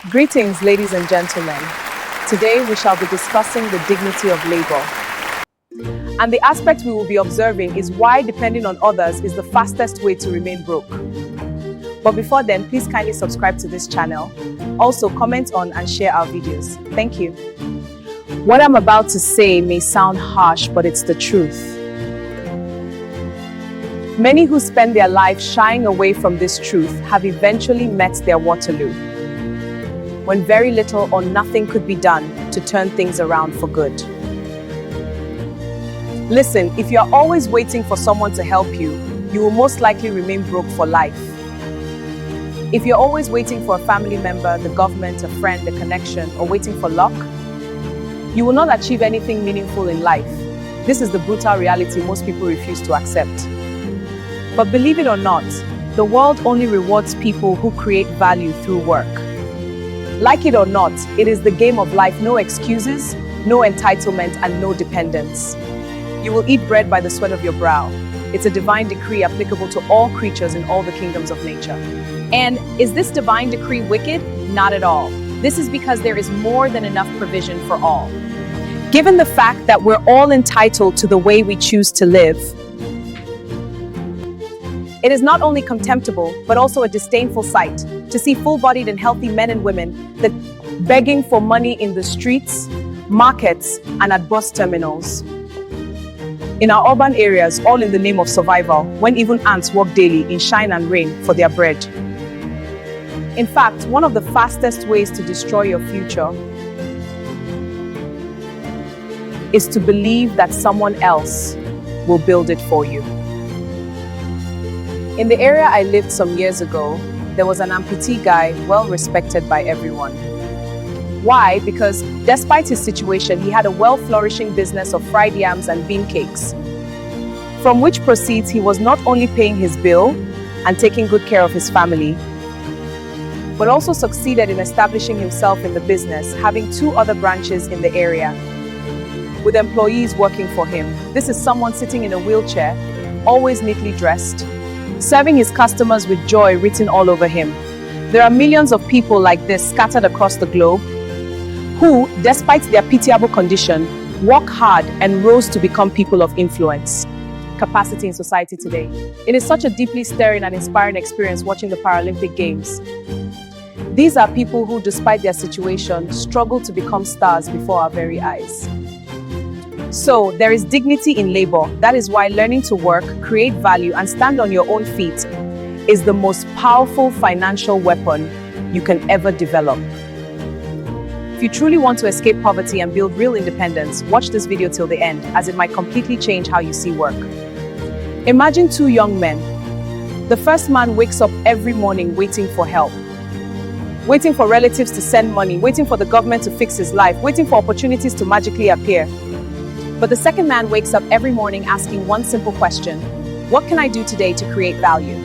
Greetings, ladies and gentlemen. Today we shall be discussing the dignity of labor. And the aspect we will be observing is why depending on others is the fastest way to remain broke. But before then, please kindly subscribe to this channel. Also, comment on and share our videos. Thank you. What I'm about to say may sound harsh, but it's the truth. Many who spend their life shying away from this truth have eventually met their Waterloo, when very little or nothing could be done to turn things around for good. Listen, if you're always waiting for someone to help you, you will most likely remain broke for life. If you're always waiting for a family member, the government, a friend, a connection, or waiting for luck, you will not achieve anything meaningful in life. This is the brutal reality most people refuse to accept. But believe it or not, the world only rewards people who create value through work. Like it or not, it is the game of life. No excuses, no entitlement, and no dependence. You will eat bread by the sweat of your brow. It's a divine decree applicable to all creatures in all the kingdoms of nature. And is this divine decree wicked? Not at all. This is because there is more than enough provision for all. Given the fact that we're all entitled to the way we choose to live, it is not only contemptible, but also a disdainful sight to see full-bodied and healthy men and women that begging for money in the streets, markets, and at bus terminals. In our urban areas, all in the name of survival, when even ants work daily in shine and rain for their bread. In fact, one of the fastest ways to destroy your future is to believe that someone else will build it for you. In the area I lived some years ago, there was an amputee guy well respected by everyone. Why? Because despite his situation, he had a well-flourishing business of fried yams and bean cakes, from which proceeds he was not only paying his bill and taking good care of his family, but also succeeded in establishing himself in the business, having 2 other branches in the area, with employees working for him. This is someone sitting in a wheelchair, always neatly dressed, serving his customers with joy written all over him. There are millions of people like this scattered across the globe who, despite their pitiable condition, work hard and rose to become people of influence. Capacity in society today. It is such a deeply stirring and inspiring experience watching the Paralympic Games. These are people who, despite their situation, struggle to become stars before our very eyes. So, there is dignity in labor. That is why learning to work, create value, and stand on your own feet is the most powerful financial weapon you can ever develop. If you truly want to escape poverty and build real independence, watch this video till the end, as it might completely change how you see work. Imagine 2 young men. The first man wakes up every morning waiting for help, waiting for relatives to send money, waiting for the government to fix his life, waiting for opportunities to magically appear. But the second man wakes up every morning asking one simple question: what can I do today to create value?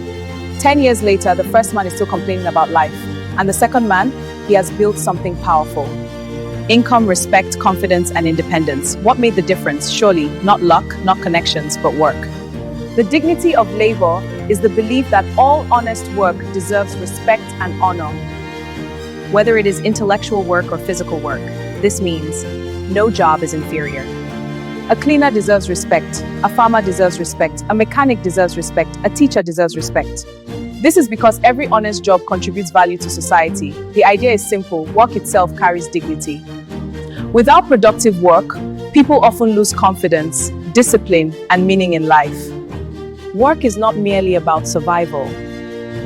10 years later, the first man is still complaining about life. And the second man, he has built something powerful. Income, respect, confidence, and independence. What made the difference? Surely not luck, not connections, but work. The dignity of labor is the belief that all honest work deserves respect and honor, whether it is intellectual work or physical work. This means no job is inferior. A cleaner deserves respect, a farmer deserves respect, a mechanic deserves respect, a teacher deserves respect. This is because every honest job contributes value to society. The idea is simple: work itself carries dignity. Without productive work, people often lose confidence, discipline, and meaning in life. Work is not merely about survival.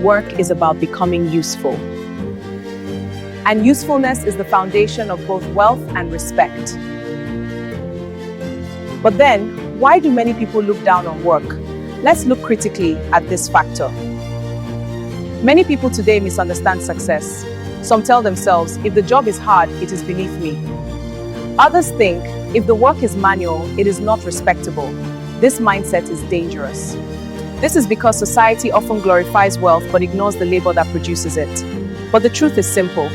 Work is about becoming useful. And usefulness is the foundation of both wealth and respect. But then, why do many people look down on work? Let's look critically at this factor. Many people today misunderstand success. Some tell themselves, if the job is hard, it is beneath me. Others think, if the work is manual, it is not respectable. This mindset is dangerous. This is because society often glorifies wealth but ignores the labor that produces it. But the truth is simple.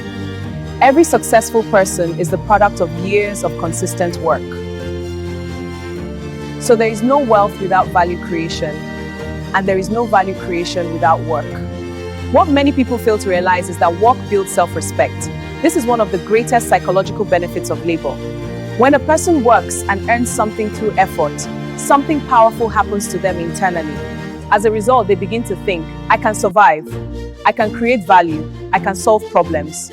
Every successful person is the product of years of consistent work. So there is no wealth without value creation, and there is no value creation without work. What many people fail to realize is that work builds self-respect. This is one of the greatest psychological benefits of labor. When a person works and earns something through effort, something powerful happens to them internally. As a result, they begin to think, I can survive, I can create value, I can solve problems.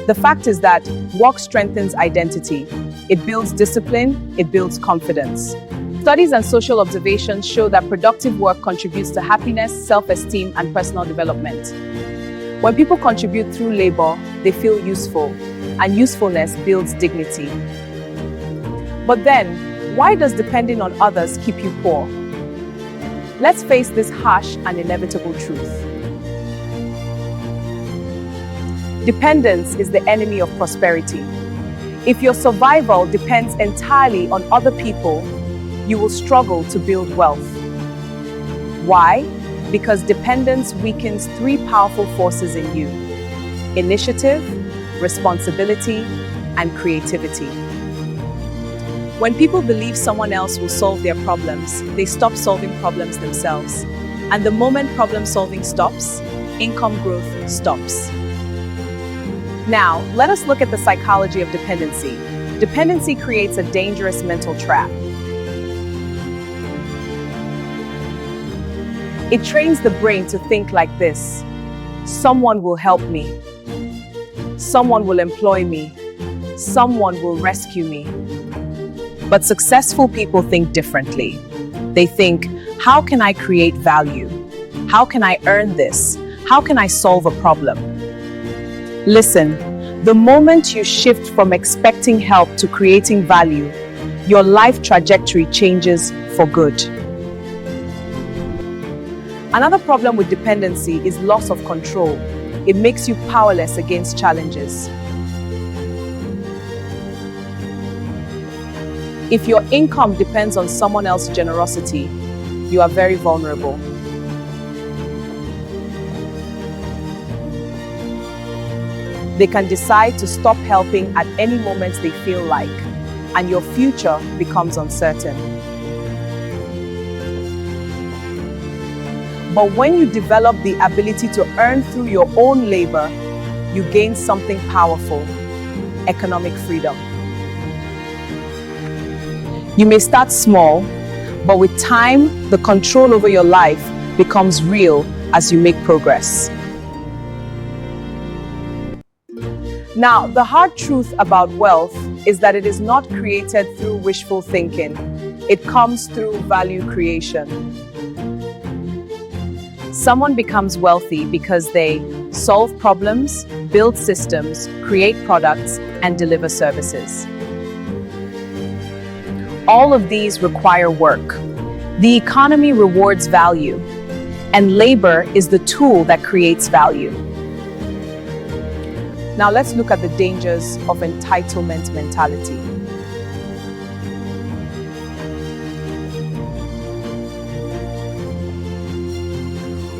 The fact is that work strengthens identity. It builds discipline, it builds confidence. Studies and social observations show that productive work contributes to happiness, self-esteem, and personal development. When people contribute through labor, they feel useful, and usefulness builds dignity. But then, why does depending on others keep you poor? Let's face this harsh and inevitable truth. Dependence is the enemy of prosperity. If your survival depends entirely on other people, you will struggle to build wealth. Why? Because dependence weakens three powerful forces in you: initiative, responsibility, and creativity. When people believe someone else will solve their problems, they stop solving problems themselves. And the moment problem solving stops, income growth stops. Now, let us look at the psychology of dependency. Dependency creates a dangerous mental trap. It trains the brain to think like this: someone will help me, someone will employ me, someone will rescue me. But successful people think differently. They think, how can I create value? How can I earn this? How can I solve a problem? Listen, the moment you shift from expecting help to creating value, your life trajectory changes for good. Another problem with dependency is loss of control. It makes you powerless against challenges. If your income depends on someone else's generosity, you are very vulnerable. They can decide to stop helping at any moment they feel like, and your future becomes uncertain. But when you develop the ability to earn through your own labor, you gain something powerful: economic freedom. You may start small, but with time, the control over your life becomes real as you make progress. Now, the hard truth about wealth is that it is not created through wishful thinking. It comes through value creation. Someone becomes wealthy because they solve problems, build systems, create products, and deliver services. All of these require work. The economy rewards value, and labor is the tool that creates value. Now let's look at the dangers of entitlement mentality.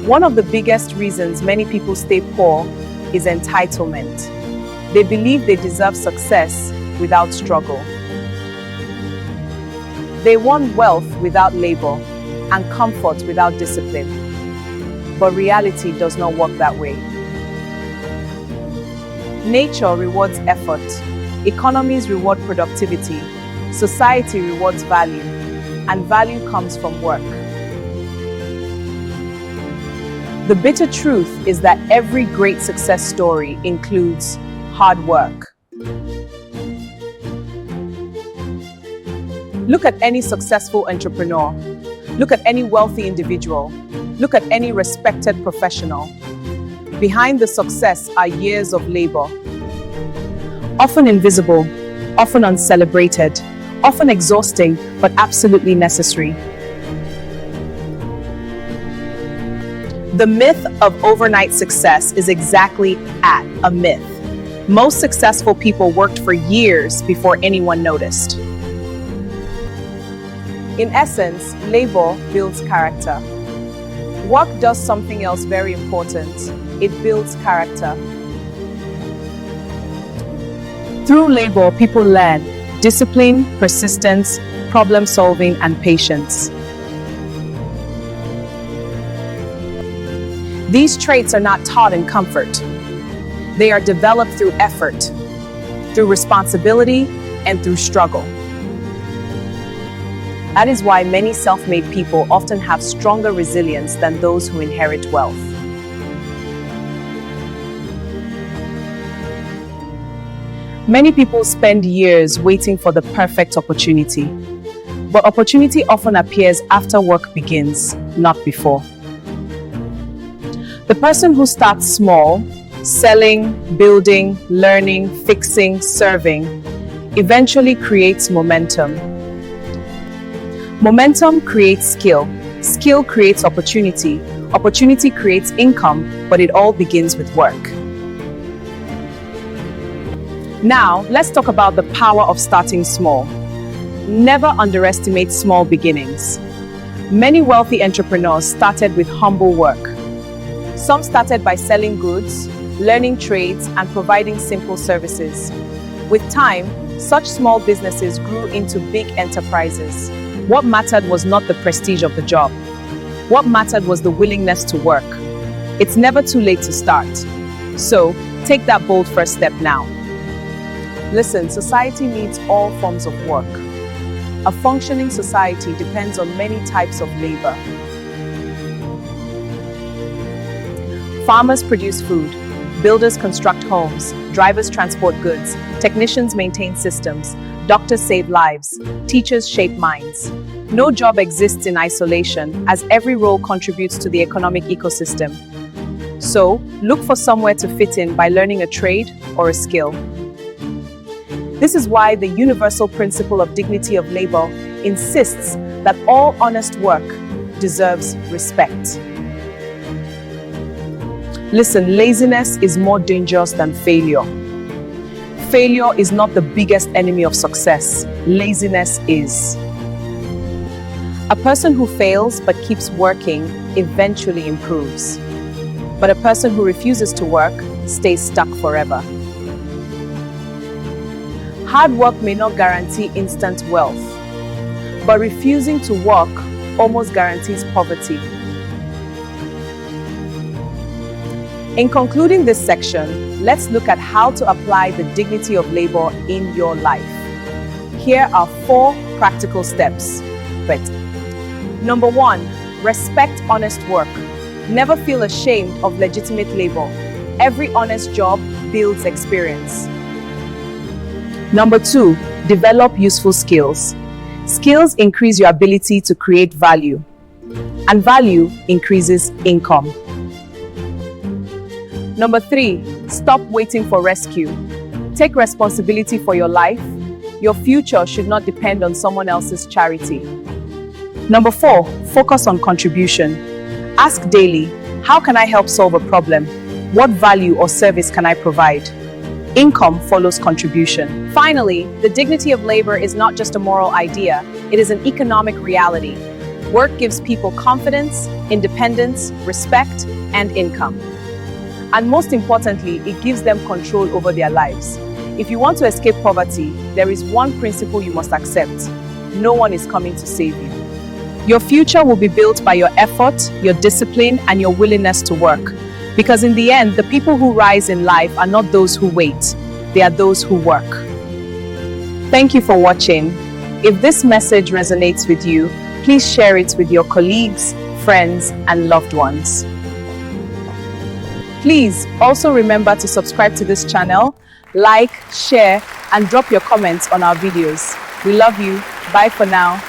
One of the biggest reasons many people stay poor is entitlement. They believe they deserve success without struggle. They want wealth without labor and comfort without discipline. But reality does not work that way. Nature rewards effort, economies reward productivity, society rewards value, and value comes from work. The bitter truth is that every great success story includes hard work. Look at any successful entrepreneur. Look at any wealthy individual. Look at any respected professional. Behind the success are years of labor. Often invisible, often uncelebrated, often exhausting, but absolutely necessary. The myth of overnight success is exactly a myth. Most successful people worked for years before anyone noticed. In essence, labor builds character. Work does something else very important. It builds character. Through labor, people learn discipline, persistence, problem solving, and patience. These traits are not taught in comfort. They are developed through effort. through responsibility, and through struggle. That is why many self-made people often have stronger resilience than those who inherit wealth. Many people spend years waiting for the perfect opportunity, but opportunity often appears after work begins, not before. The person who starts small, selling, building, learning, fixing, serving, eventually creates momentum. Momentum creates skill. Skill creates opportunity. Opportunity creates income, but it all begins with work. Now, let's talk about the power of starting small. Never underestimate small beginnings. Many wealthy entrepreneurs started with humble work. Some started by selling goods, learning trades, and providing simple services. With time, such small businesses grew into big enterprises. What mattered was not the prestige of the job. What mattered was the willingness to work. It's never too late to start. So, take that bold first step now. Listen, society needs all forms of work. A functioning society depends on many types of labor. Farmers produce food, builders construct homes, drivers transport goods, technicians maintain systems, doctors save lives, teachers shape minds. No job exists in isolation, as every role contributes to the economic ecosystem. So, look for somewhere to fit in by learning a trade or a skill. This is why the universal principle of dignity of labor insists that all honest work deserves respect. Listen, laziness is more dangerous than failure. Failure is not the biggest enemy of success. Laziness is. A person who fails but keeps working eventually improves. But a person who refuses to work stays stuck forever. Hard work may not guarantee instant wealth, but refusing to work almost guarantees poverty. In concluding this section, let's look at how to apply the dignity of labor in your life. Here are 4 practical steps. Number 1, respect honest work. Never feel ashamed of legitimate labor. Every honest job builds experience. Number 2, develop useful skills. Skills increase your ability to create value, and value increases income. Number 3, stop waiting for rescue. Take responsibility for your life. Your future should not depend on someone else's charity. Number 4, focus on contribution. Ask daily, how can I help solve a problem? What value or service can I provide? Income follows contribution. Finally, the dignity of labor is not just a moral idea, it is an economic reality. Work gives people confidence, independence, respect, and income. And most importantly, it gives them control over their lives. If you want to escape poverty, there is one principle you must accept. No one is coming to save you. Your future will be built by your effort, your discipline, and your willingness to work. Because in the end, the people who rise in life are not those who wait, they are those who work. Thank you for watching. If this message resonates with you, please share it with your colleagues, friends, and loved ones. Please also remember to subscribe to this channel, like, share, and drop your comments on our videos. We love you. Bye for now.